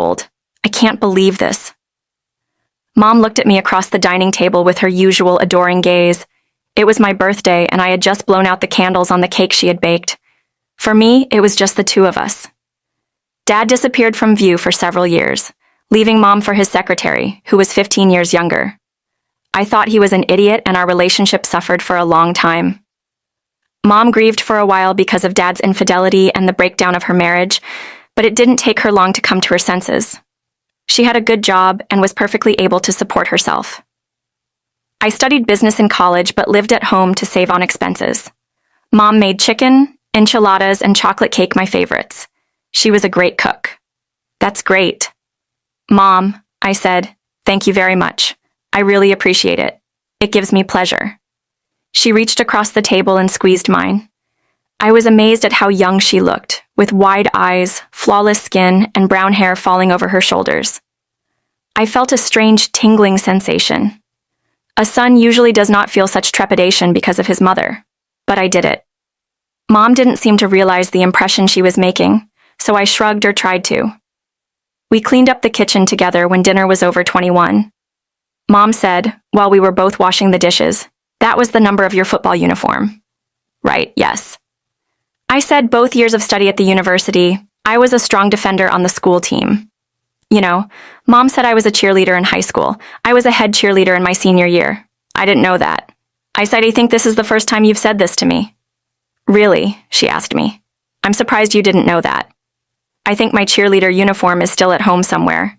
old. I can't believe this. Mom looked at me across the dining table with her usual adoring gaze. It was my birthday, and I had just blown out the candles on the cake she had baked. For me, it was just the two of us. Dad disappeared from view for several years, leaving Mom for his secretary, who was 15 years younger. I thought he was an idiot, and our relationship suffered for a long time. Mom grieved for a while because of Dad's infidelity and the breakdown of her marriage, but it didn't take her long to come to her senses. She had a good job and was perfectly able to support herself. I studied business in college but lived at home to save on expenses. Mom made chicken, enchiladas, and chocolate cake my favorites. She was a great cook. That's great. Mom, I said, thank you very much. I really appreciate it. It gives me pleasure. She reached across the table and squeezed mine. I was amazed at how young she looked, with wide eyes, flawless skin, and brown hair falling over her shoulders. I felt a strange tingling sensation. A son usually does not feel such trepidation because of his mother, but I did it. Mom didn't seem to realize the impression she was making, so I shrugged or tried to. We cleaned up the kitchen together when dinner was over 21. Mom said, while we were both washing the dishes, "That was the number of your football uniform." Right, yes. I said both years of study at the university, I was a strong defender on the school team. You know, Mom said I was a cheerleader in high school. I was a head cheerleader in my senior year. I didn't know that. I said, I think this is the first time you've said this to me. Really? She asked me. I'm surprised you didn't know that. I think my cheerleader uniform is still at home somewhere.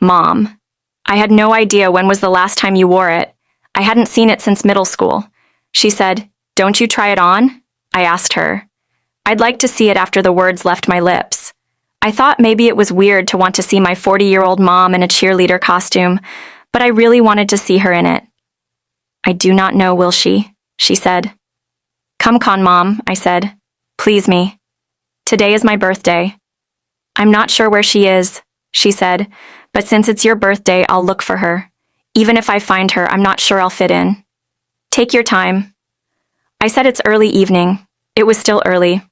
Mom, I had no idea when was the last time you wore it. I hadn't seen it since middle school. She said, don't you try it on? I asked her. I'd like to see it after the words left my lips. I thought maybe it was weird to want to see my 40-year-old mom in a cheerleader costume, but I really wanted to see her in it. I do not know, will she? She said. Come con, Mom, I said. Please me. Today is my birthday. I'm not sure where she is, she said, but since it's your birthday, I'll look for her. Even if I find her, I'm not sure I'll fit in. Take your time. I said it's early evening. It was still early.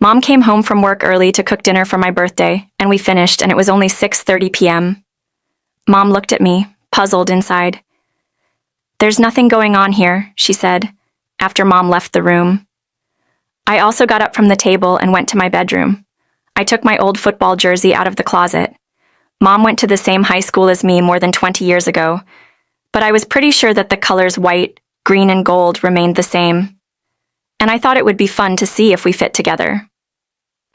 Mom came home from work early to cook dinner for my birthday, and we finished, and it was only 6:30 p.m. Mom looked at me, puzzled inside. There's nothing going on here, she said, after Mom left the room. I also got up from the table and went to my bedroom. I took my old football jersey out of the closet. Mom went to the same high school as me more than 20 years ago, but I was pretty sure that the colors white, green, and gold remained the same. And I thought it would be fun to see if we fit together.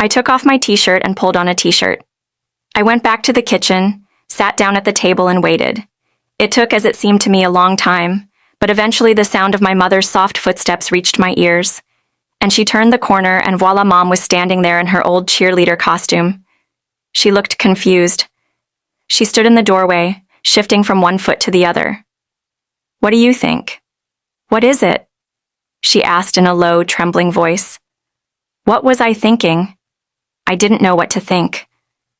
I took off my t-shirt and pulled on a t-shirt. I went back to the kitchen, sat down at the table, and waited. It took, as it seemed to me, a long time, but eventually the sound of my mother's soft footsteps reached my ears, and she turned the corner, and voila, Mom was standing there in her old cheerleader costume. She looked confused. She stood in the doorway, shifting from one foot to the other. What do you think? What is it? She asked in a low, trembling voice. What was I thinking? I didn't know what to think.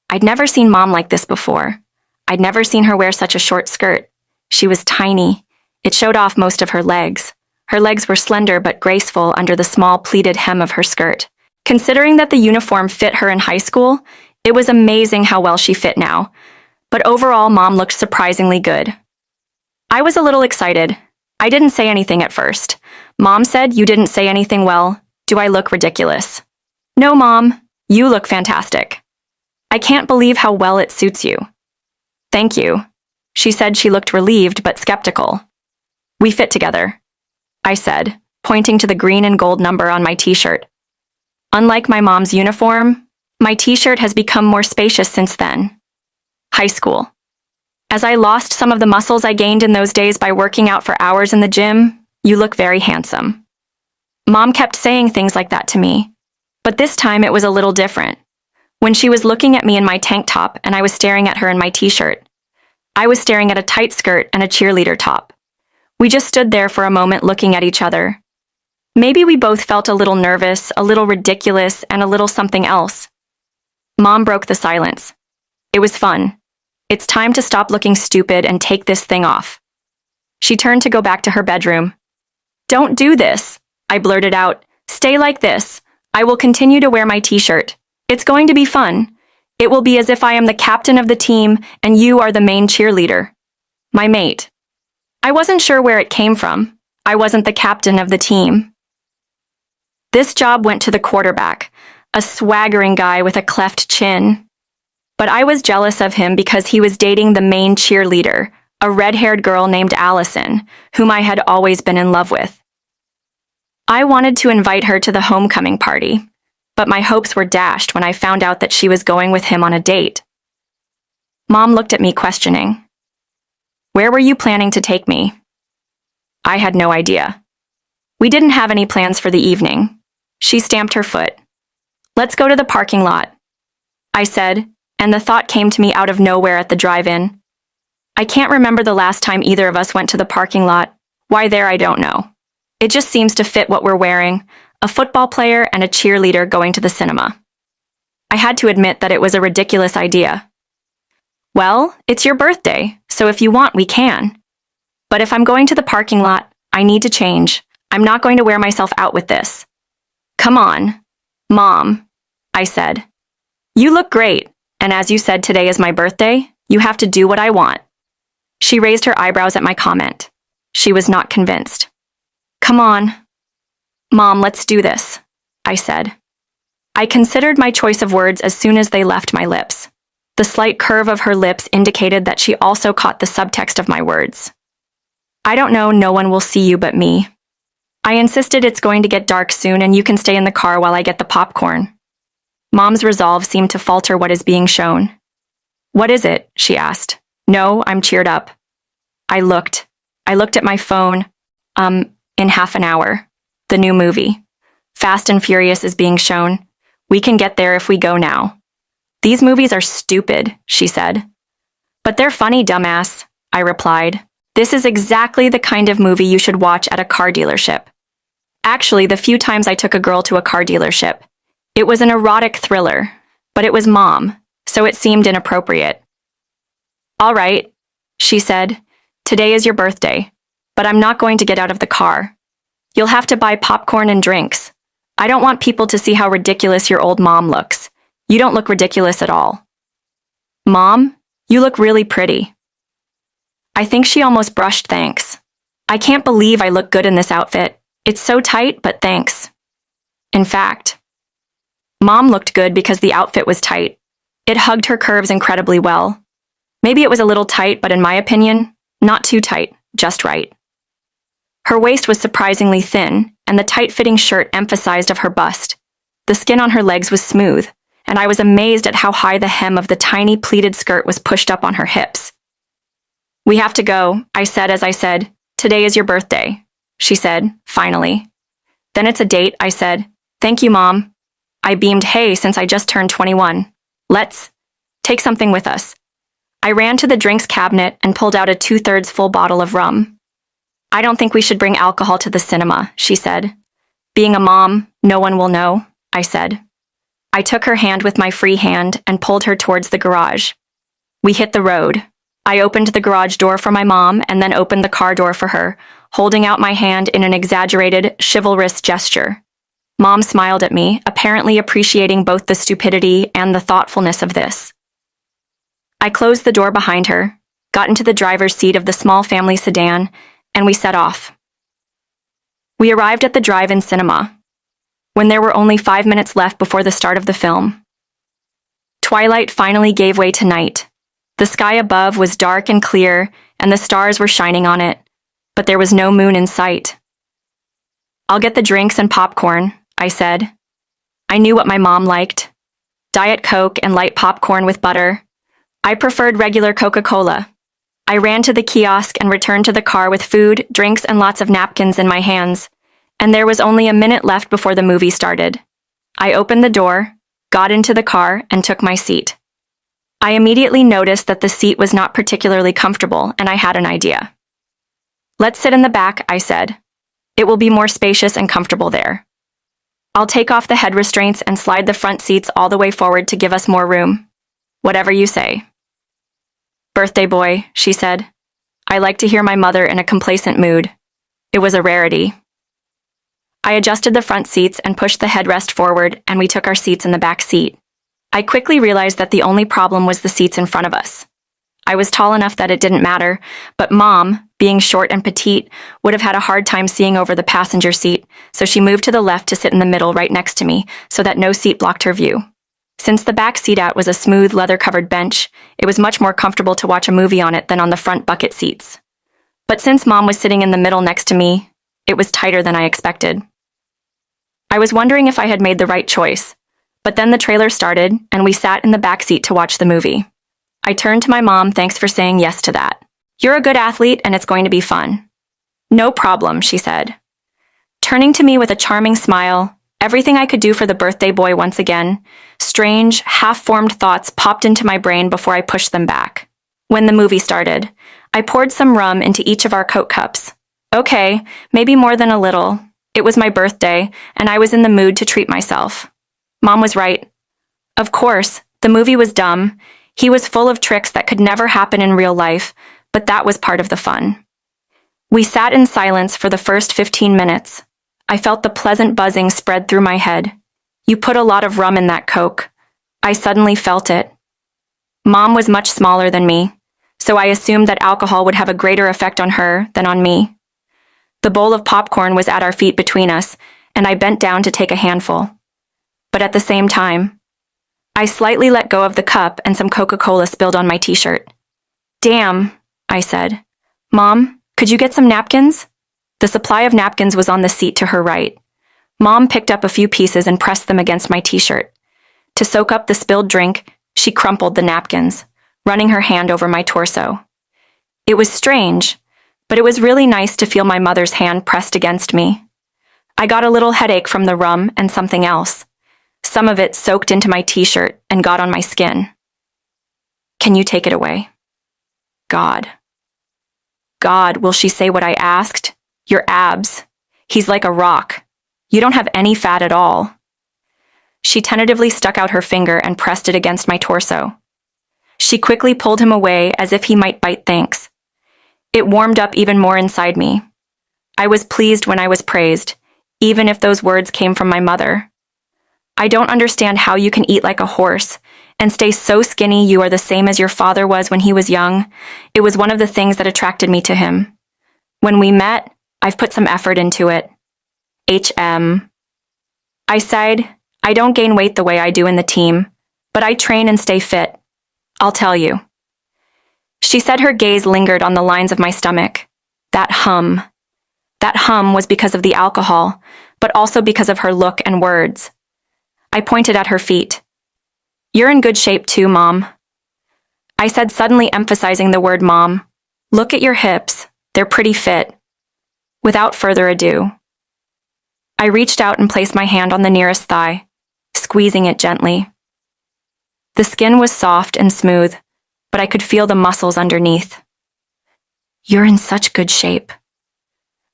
I'd never seen Mom like this before. I'd never seen her wear such a short skirt. She was tiny. It showed off most of her legs. Her legs were slender but graceful under the small pleated hem of her skirt. Considering that the uniform fit her in high school, it was amazing how well she fit now. But overall, Mom looked surprisingly good. I was a little excited. I didn't say anything at first. Mom said, "You didn't say anything well. Do I look ridiculous?" "No, Mom. You look fantastic. I can't believe how well it suits you." "Thank you." She said she looked relieved but skeptical. "We fit together," I said, pointing to the green and gold number on my t-shirt. Unlike my mom's uniform, my t-shirt has become more spacious since then. High school. As I lost some of the muscles I gained in those days by working out for hours in the gym, you look very handsome. Mom kept saying things like that to me, but this time it was a little different. When she was looking at me in my tank top and I was staring at her in my t-shirt, I was staring at a tight skirt and a cheerleader top. We just stood there for a moment looking at each other. Maybe we both felt a little nervous, a little ridiculous, and a little something else. Mom broke the silence. It was fun. It's time to stop looking stupid and take this thing off. She turned to go back to her bedroom. "Don't do this," I blurted out. "Stay like this. I will continue to wear my t-shirt. It's going to be fun. It will be as if I am the captain of the team and you are the main cheerleader. My mate. I wasn't sure where it came from. I wasn't the captain of the team. This job went to the quarterback, a swaggering guy with a cleft chin. But I was jealous of him because he was dating the main cheerleader, a red-haired girl named Allison, whom I had always been in love with. I wanted to invite her to the homecoming party, but my hopes were dashed when I found out that she was going with him on a date. Mom looked at me questioning. Where were you planning to take me? I had no idea. We didn't have any plans for the evening. She stamped her foot. Let's go to the parking lot, I said, and the thought came to me out of nowhere at the drive-in. I can't remember the last time either of us went to the parking lot. Why there, I don't know. It just seems to fit what we're wearing, a football player and a cheerleader going to the cinema. I had to admit that it was a ridiculous idea. Well, it's your birthday, so if you want, we can. But if I'm going to the parking lot, I need to change. I'm not going to wear myself out with this. Come on, Mom, I said. You look great, and as you said today is my birthday, you have to do what I want. She raised her eyebrows at my comment. She was not convinced. Come on. Mom, let's do this, I said. I considered my choice of words as soon as they left my lips. The slight curve of her lips indicated that she also caught the subtext of my words. I don't know, no one will see you but me. I insisted it's going to get dark soon and you can stay in the car while I get the popcorn. Mom's resolve seemed to falter what is being shown. What is it? She asked. No, I'm cheered up. I looked at my phone. In half an hour. The new movie. Fast and Furious is being shown. We can get there if we go now. These movies are stupid, she said. But they're funny, dumbass, I replied. This is exactly the kind of movie you should watch at a car dealership. Actually, the few times I took a girl to a car dealership, it was an erotic thriller, but it was Mom, so it seemed inappropriate. All right, she said. Today is your birthday, but I'm not going to get out of the car. You'll have to buy popcorn and drinks. I don't want people to see how ridiculous your old mom looks. You don't look ridiculous at all. Mom, you look really pretty. I think she almost brushed thanks. I can't believe I look good in this outfit. It's so tight, but thanks. In fact, Mom looked good because the outfit was tight. It hugged her curves incredibly well. Maybe it was a little tight, but in my opinion, not too tight, just right. Her waist was surprisingly thin, and the tight-fitting shirt emphasized of her bust. The skin on her legs was smooth, and I was amazed at how high the hem of the tiny pleated skirt was pushed up on her hips. We have to go, I said as I said, today is your birthday, she said, finally. Then it's a date, I said. Thank you, Mom. I beamed, hey, since I just turned 21. Let's take something with us. I ran to the drinks cabinet and pulled out a 2/3 full bottle of rum. I don't think we should bring alcohol to the cinema, she said. Being a mom, no one will know, I said. I took her hand with my free hand and pulled her towards the garage. We hit the road. I opened the garage door for my mom and then opened the car door for her, holding out my hand in an exaggerated, chivalrous gesture. Mom smiled at me, apparently appreciating both the stupidity and the thoughtfulness of this. I closed the door behind her, got into the driver's seat of the small family sedan, and we set off. We arrived at the drive-in cinema, when there were only 5 minutes left before the start of the film. Twilight finally gave way to night. The sky above was dark and clear, and the stars were shining on it, but there was no moon in sight. I'll get the drinks and popcorn, I said. I knew what my mom liked. Diet Coke and light popcorn with butter. I preferred regular Coca-Cola. I ran to the kiosk and returned to the car with food, drinks, and lots of napkins in my hands, and there was only a minute left before the movie started. I opened the door, got into the car, and took my seat. I immediately noticed that the seat was not particularly comfortable, and I had an idea. Let's sit in the back, I said. It will be more spacious and comfortable there. I'll take off the head restraints and slide the front seats all the way forward to give us more room. Whatever you say. Birthday boy, she said. I like to hear my mother in a complacent mood. It was a rarity. I adjusted the front seats and pushed the headrest forward, and we took our seats in the back seat. I quickly realized that the only problem was the seats in front of us. I was tall enough that it didn't matter, but Mom, being short and petite, would have had a hard time seeing over the passenger seat, so she moved to the left to sit in the middle right next to me so that no seat blocked her view. Since the back seat was a smooth, leather-covered bench, it was much more comfortable to watch a movie on it than on the front bucket seats. But since Mom was sitting in the middle next to me, it was tighter than I expected. I was wondering if I had made the right choice, but then the trailer started, and we sat in the back seat to watch the movie. I turned to my mom, thanks for saying yes to that. You're a good athlete, and it's going to be fun. No problem, she said. Turning to me with a charming smile, everything I could do for the birthday boy once again, strange, half-formed thoughts popped into my brain before I pushed them back. When the movie started, I poured some rum into each of our Coke cups. Okay, maybe more than a little. It was my birthday, and I was in the mood to treat myself. Mom was right. Of course, the movie was dumb. He was full of tricks that could never happen in real life, but that was part of the fun. We sat in silence for the first 15 minutes. I felt the pleasant buzzing spread through my head. You put a lot of rum in that Coke. I suddenly felt it. Mom was much smaller than me, so I assumed that alcohol would have a greater effect on her than on me. The bowl of popcorn was at our feet between us, and I bent down to take a handful. But at the same time, I slightly let go of the cup and some Coca-Cola spilled on my t-shirt. Damn, I said. Mom, could you get some napkins? The supply of napkins was on the seat to her right. Mom picked up a few pieces and pressed them against my t-shirt. To soak up the spilled drink, she crumpled the napkins, running her hand over my torso. It was strange, but it was really nice to feel my mother's hand pressed against me. I got a little headache from the rum and something else. Some of it soaked into my t-shirt and got on my skin. Can you take it away? God. God, will she say what I asked? Your abs. He's like a rock. You don't have any fat at all. She tentatively stuck out her finger and pressed it against my torso. She quickly pulled him away as if he might bite thanks. It warmed up even more inside me. I was pleased when I was praised, even if those words came from my mother. I don't understand how you can eat like a horse and stay so skinny you are the same as your father was when he was young. It was one of the things that attracted me to him. When we met, I've put some effort into it. HM. I sighed. I don't gain weight the way I do in the team, but I train and stay fit. I'll tell you. She said her gaze lingered on the lines of my stomach. That hum. That hum was because of the alcohol, but also because of her look and words. I pointed at her feet. You're in good shape too, Mom. I said, suddenly emphasizing the word Mom. Look at your hips. They're pretty fit. Without further ado, I reached out and placed my hand on the nearest thigh, squeezing it gently. The skin was soft and smooth, but I could feel the muscles underneath. You're in such good shape.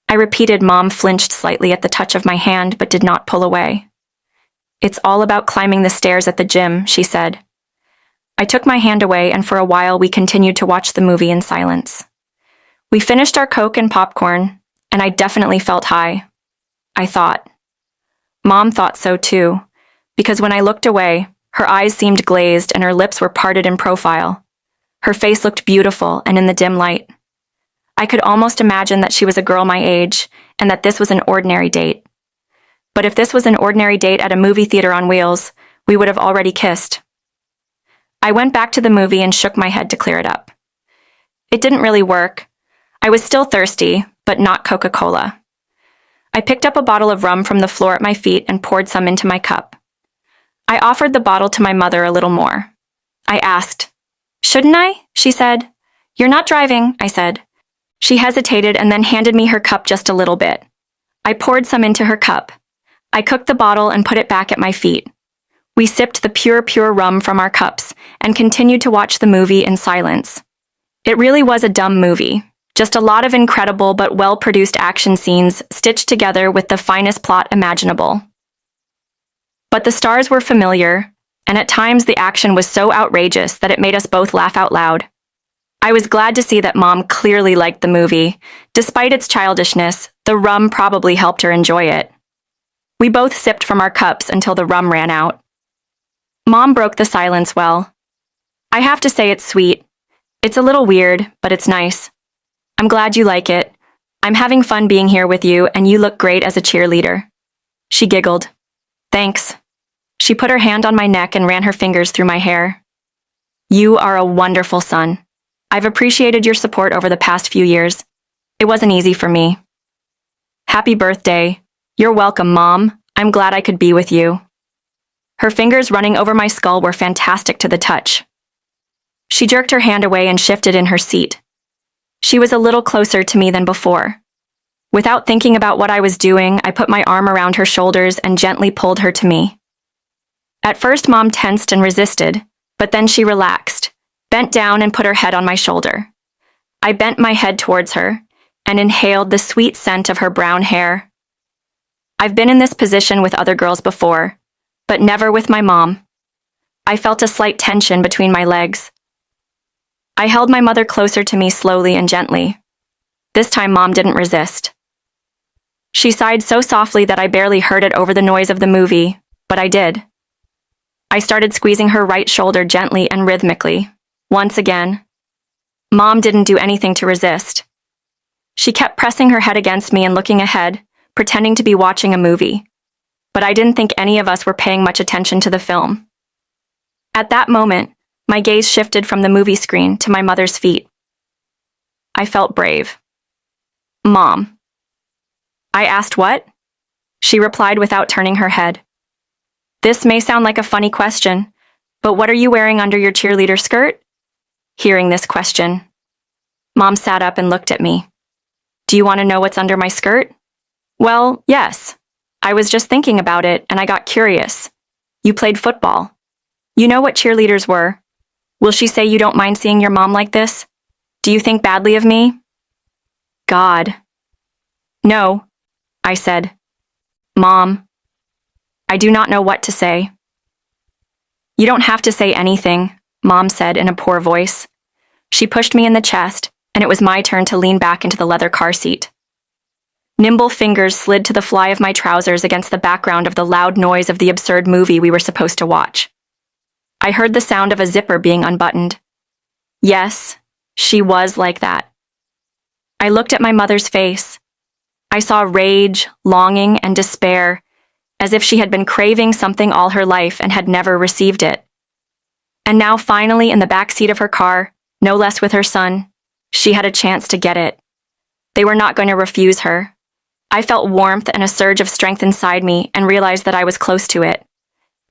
I repeated. Mom flinched slightly at the touch of my hand, but did not pull away. It's all about climbing the stairs at the gym, she said. I took my hand away, and for a while we continued to watch the movie in silence. We finished our Coke and popcorn, and I definitely felt high. I thought. Mom thought so too, because when I looked away, her eyes seemed glazed and her lips were parted in profile. Her face looked beautiful and in the dim light. I could almost imagine that she was a girl my age, and that this was an ordinary date. But if this was an ordinary date at a movie theater on wheels, we would have already kissed. I went back to the movie and shook my head to clear it up. It didn't really work. I was still thirsty, but not Coca-Cola. I picked up a bottle of rum from the floor at my feet and poured some into my cup. I offered the bottle to my mother a little more. I asked, "Shouldn't I?" she said. "You're not driving," I said. She hesitated and then handed me her cup just a little bit. I poured some into her cup. I cooked the bottle and put it back at my feet. We sipped the pure rum from our cups and continued to watch the movie in silence. It really was a dumb movie. Just a lot of incredible but well-produced action scenes stitched together with the finest plot imaginable. But the stars were familiar, and at times the action was so outrageous that it made us both laugh out loud. I was glad to see that Mom clearly liked the movie. Despite its childishness, the rum probably helped her enjoy it. We both sipped from our cups until the rum ran out. Mom broke the silence well. I have to say it's sweet. It's a little weird, but it's nice. I'm glad you like it. I'm having fun being here with you, and you look great as a cheerleader. She giggled. Thanks. She put her hand on my neck and ran her fingers through my hair. You are a wonderful son. I've appreciated your support over the past few years. It wasn't easy for me. Happy birthday. You're welcome, Mom. I'm glad I could be with you. Her fingers running over my skull were fantastic to the touch. She jerked her hand away and shifted in her seat. She was a little closer to me than before. Without thinking about what I was doing, I put my arm around her shoulders and gently pulled her to me. At first, Mom tensed and resisted, but then she relaxed, bent down and put her head on my shoulder. I bent my head towards her and inhaled the sweet scent of her brown hair. I've been in this position with other girls before, but never with my mom. I felt a slight tension between my legs. I held my mother closer to me slowly and gently. This time, Mom didn't resist. She sighed so softly that I barely heard it over the noise of the movie, but I did. I started squeezing her right shoulder gently and rhythmically. Once again. Mom didn't do anything to resist. She kept pressing her head against me and looking ahead, pretending to be watching a movie. But I didn't think any of us were paying much attention to the film. At that moment, my gaze shifted from the movie screen to my mother's feet. I felt brave. Mom. I asked what? She replied without turning her head. This may sound like a funny question, but what are you wearing under your cheerleader skirt? Hearing this question, Mom sat up and looked at me. Do you want to know what's under my skirt? Well, yes. I was just thinking about it and I got curious. You played football. You know what cheerleaders were. Will she say you don't mind seeing your mom like this? Do you think badly of me? God. No, I said. Mom. I do not know what to say. You don't have to say anything, Mom said in a poor voice. She pushed me in the chest, and it was my turn to lean back into the leather car seat. Nimble fingers slid to the fly of my trousers against the background of the loud noise of the absurd movie we were supposed to watch. I heard the sound of a zipper being unbuttoned. Yes, she was like that. I looked at my mother's face. I saw rage, longing, and despair, as if she had been craving something all her life and had never received it. And now finally in the back seat of her car, no less with her son, she had a chance to get it. They were not going to refuse her. I felt warmth and a surge of strength inside me and realized that I was close to it.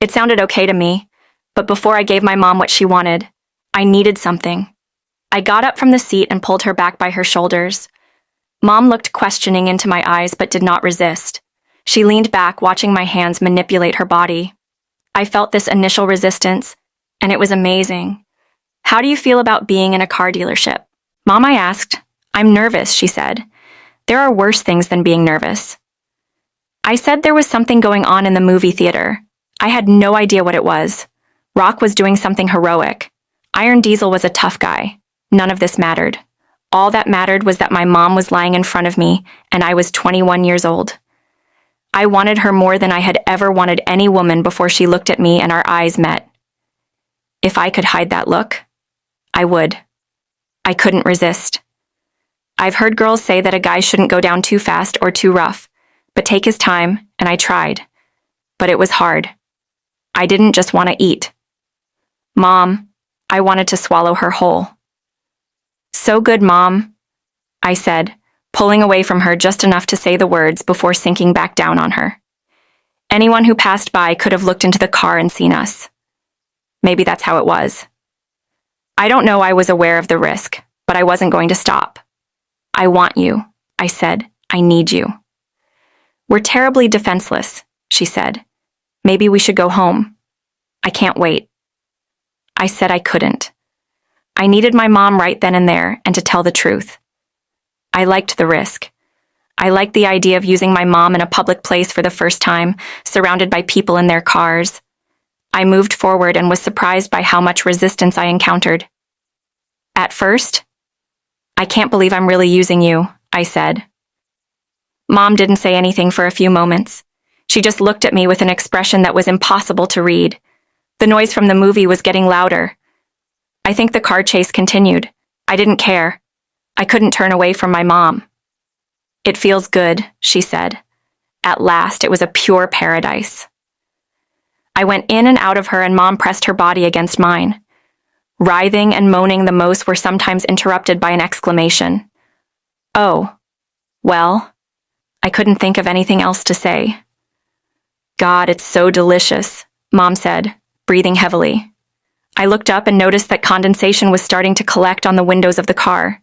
It sounded okay to me, but before I gave my mom what she wanted, I needed something. I got up from the seat and pulled her back by her shoulders. Mom looked questioning into my eyes but did not resist. She leaned back, watching my hands manipulate her body. I felt this initial resistance, and it was amazing. How do you feel about being in a car dealership? Mom, I asked. I'm nervous, she said. There are worse things than being nervous. I said there was something going on in the movie theater. I had no idea what it was. Rock was doing something heroic. Iron Diesel was a tough guy. None of this mattered. All that mattered was that my mom was lying in front of me, and I was 21 years old. I wanted her more than I had ever wanted any woman before she looked at me and our eyes met. If I could hide that look, I would. I couldn't resist. I've heard girls say that a guy shouldn't go down too fast or too rough, but take his time, and I tried. But it was hard. I didn't just want to eat. Mom, I wanted to swallow her whole. So good, Mom, I said, pulling away from her just enough to say the words before sinking back down on her. Anyone who passed by could have looked into the car and seen us. Maybe that's how it was. I don't know I was aware of the risk, but I wasn't going to stop. I want you, I said. I need you. We're terribly defenseless, she said. Maybe we should go home. I can't wait. I said I couldn't. I needed my mom right then and there, and to tell the truth. I liked the risk. I liked the idea of using my mom in a public place for the first time, surrounded by people in their cars. I moved forward and was surprised by how much resistance I encountered. At first, I can't believe I'm really using you, I said. Mom didn't say anything for a few moments. She just looked at me with an expression that was impossible to read. The noise from the movie was getting louder. I think the car chase continued. I didn't care. I couldn't turn away from my mom. It feels good, she said. At last, it was a pure paradise. I went in and out of her, and Mom pressed her body against mine. Writhing and moaning the most were sometimes interrupted by an exclamation. Oh, well, I couldn't think of anything else to say. God, it's so delicious, Mom said, breathing heavily. I looked up and noticed that condensation was starting to collect on the windows of the car.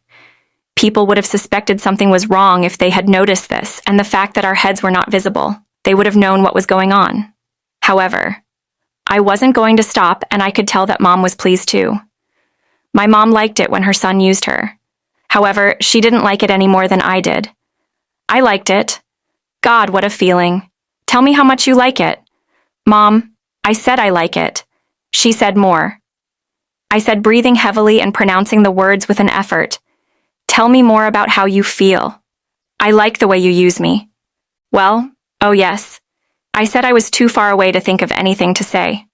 People would have suspected something was wrong if they had noticed this, and the fact that our heads were not visible. They would have known what was going on. However, I wasn't going to stop, and I could tell that Mom was pleased too. My mom liked it when her son used her. However, she didn't like it any more than I did. I liked it. God, what a feeling. Tell me how much you like it. Mom, I said I like it. She said more. I said, breathing heavily and pronouncing the words with an effort. Tell me more about how you feel. I like the way you use me. Well, oh yes. I said I was too far away to think of anything to say.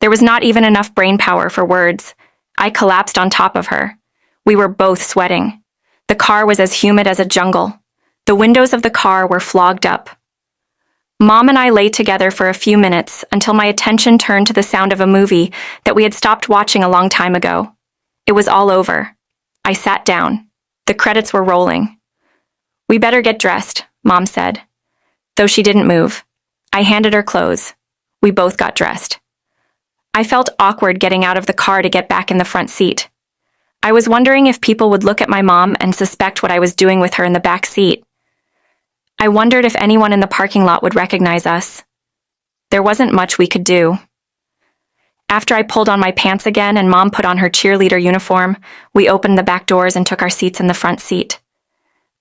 There was not even enough brain power for words. I collapsed on top of her. We were both sweating. The car was as humid as a jungle. The windows of the car were fogged up. Mom and I lay together for a few minutes until my attention turned to the sound of a movie that we had stopped watching a long time ago. It was all over. I sat down. The credits were rolling. We better get dressed, Mom said. Though she didn't move. I handed her clothes. We both got dressed. I felt awkward getting out of the car to get back in the front seat. I was wondering if people would look at my mom and suspect what I was doing with her in the back seat. I wondered if anyone in the parking lot would recognize us. There wasn't much we could do. After I pulled on my pants again and Mom put on her cheerleader uniform, we opened the back doors and took our seats in the front seat.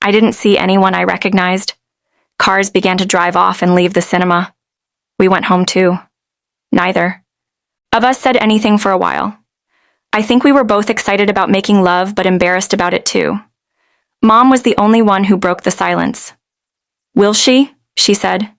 I didn't see anyone I recognized. Cars began to drive off and leave the cinema. We went home too. Neither of us said anything for a while. I think we were both excited about making love but embarrassed about it too. Mom was the only one who broke the silence. Will she? She said.